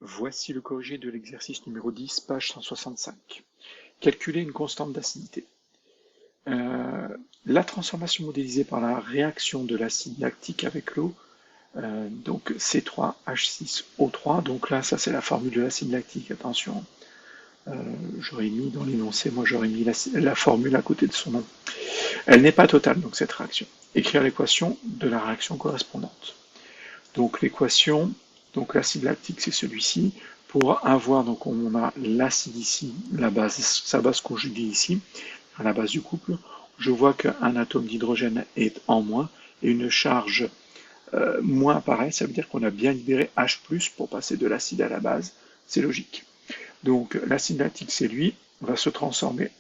Voici le corrigé de l'exercice numéro 10, page 165. Calculer une constante d'acidité. La transformation modélisée par la réaction de l'acide lactique avec l'eau, donc C3H6O3, donc là ça c'est la formule de l'acide lactique, attention, j'aurais mis dans l'énoncé, moi j'aurais mis la formule à côté de son nom. Elle n'est pas totale, donc cette réaction. Écrire l'équation de la réaction correspondante. Donc l'équation, donc l'acide lactique c'est celui-ci. Pour avoir, donc on a l'acide ici, la base, sa base conjuguée ici, à la base du couple. Je vois qu'un atome d'hydrogène est en moins et une charge moins apparaît. Ça veut dire qu'on a bien libéré H+, pour passer de l'acide à la base. C'est logique. Donc l'acide lactique, c'est lui, va se transformer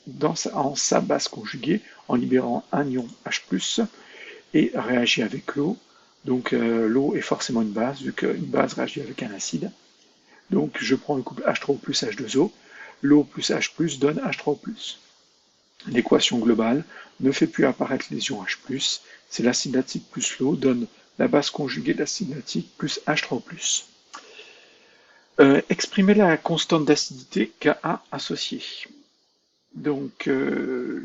en sa base conjuguée en libérant un ion H+, et réagit avec l'eau. Donc l'eau est forcément une base, vu qu'une base réagit avec un acide. Donc je prends le couple H3O plus H2O. L'eau plus H+, donne H3O+. L'équation globale ne fait plus apparaître les ions H+, c'est l'acide lactique plus l'eau donne la base conjuguée d'acide lactique plus H3O+. Exprimer la constante d'acidité Ka associée. Donc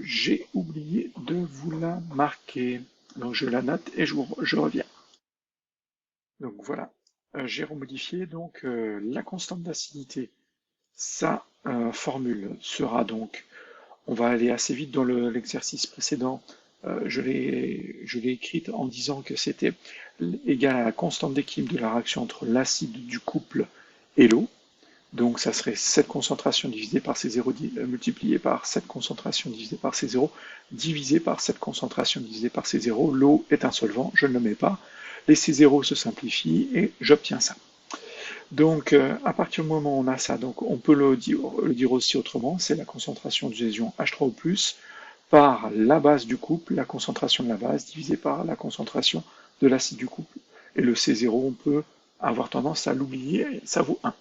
j'ai oublié de vous la marquer. Donc je la note et je reviens. Donc voilà, j'ai remodifié donc la constante d'acidité. Sa formule sera donc, on va aller assez vite dans l'exercice précédent, je l'ai écrite en disant que c'était égal à la constante d'équilibre de la réaction entre l'acide du couple et l'eau. Donc ça serait cette concentration divisée par C0 multiplié par cette concentration divisée par C0 divisé par cette concentration divisée par C0. L'eau est un solvant, je ne le mets pas. Les C0 se simplifient et j'obtiens ça. Donc à partir du moment où on a ça, donc on peut le dire aussi autrement, c'est la concentration des ions H3O+, par la base du couple, la concentration de la base, divisée par la concentration de l'acide du couple. Et le C0, on peut avoir tendance à l'oublier, ça vaut 1.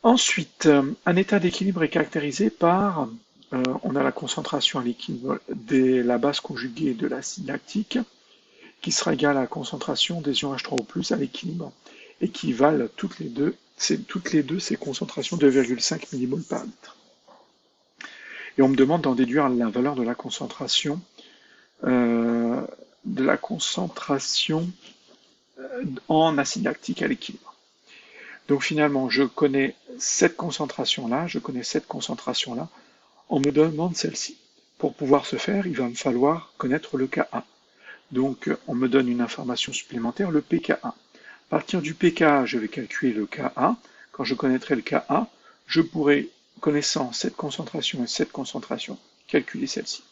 Ensuite, un état d'équilibre est caractérisé par, on a la concentration à l'équilibre de la base conjuguée de l'acide lactique, qui sera égale à la concentration des ions H3O+, à l'équilibre, et qui valent toutes les deux ces concentrations de 2,5 mmol par litre. Et on me demande d'en déduire la valeur de la concentration en acide lactique à l'équilibre. Donc finalement, je connais cette concentration-là, on me demande celle-ci. Pour pouvoir ce faire, il va me falloir connaître le Ka. Donc on me donne une information supplémentaire, le pKa. À partir du pKa, je vais calculer le Ka. Quand je connaîtrai le Ka, je pourrai, connaissant cette concentration et cette concentration, calculer celle-ci.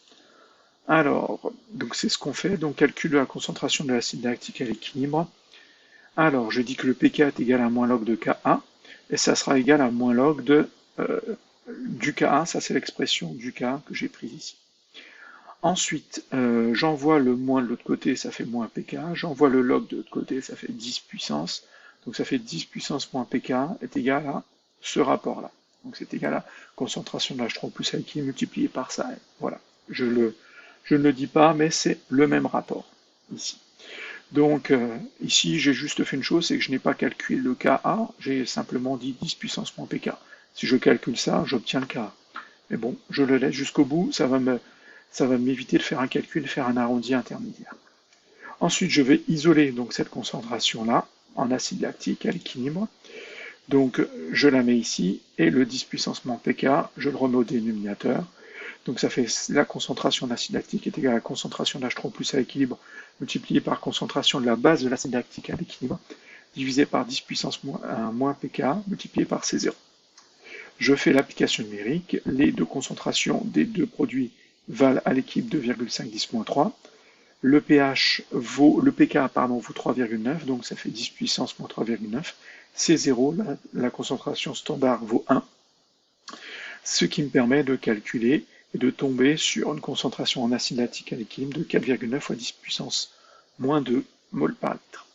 Alors, donc c'est ce qu'on fait, donc calcule la concentration de l'acide lactique à l'équilibre. Alors, je dis que le pK est égal à moins log de Ka, et ça sera égal à moins log du Ka, ça c'est l'expression du Ka que j'ai prise ici. Ensuite, j'envoie le moins de l'autre côté, ça fait moins pK, j'envoie le log de l'autre côté, ça fait 10 puissance, donc ça fait 10 puissance moins pK est égal à ce rapport-là. Donc c'est égal à concentration de H3+ à l'équilibre multiplié par ça. Voilà, je ne le dis pas, mais c'est le même rapport ici. Donc ici, j'ai juste fait une chose, c'est que je n'ai pas calculé le Ka, j'ai simplement dit 10 puissance moins pK. Si je calcule ça, j'obtiens le Ka. Mais bon, je le laisse jusqu'au bout, ça va m'éviter de faire un calcul, de faire un arrondi intermédiaire. Ensuite, je vais isoler donc cette concentration-là en acide lactique à l'équilibre. Donc je la mets ici, et le 10 puissance moins pK, je le remets au dénominateur. Donc ça fait la concentration d'acide lactique est égale à la concentration d'H3+ à l'équilibre multiplié par concentration de la base de l'acide lactique à l'équilibre, divisé par 10 puissance moins pK, multiplié par C0. Je fais l'application numérique, les deux concentrations des deux produits valent à l'équilibre 2,5-10-3. Le pH vaut, le pK vaut 3,9, donc ça fait 10 puissance moins 3,9. C0, la concentration standard vaut 1, ce qui me permet de calculer et de tomber sur une concentration en acide lactique à l'équilibre de 4,9 fois 10 puissance moins 2 mol par litre.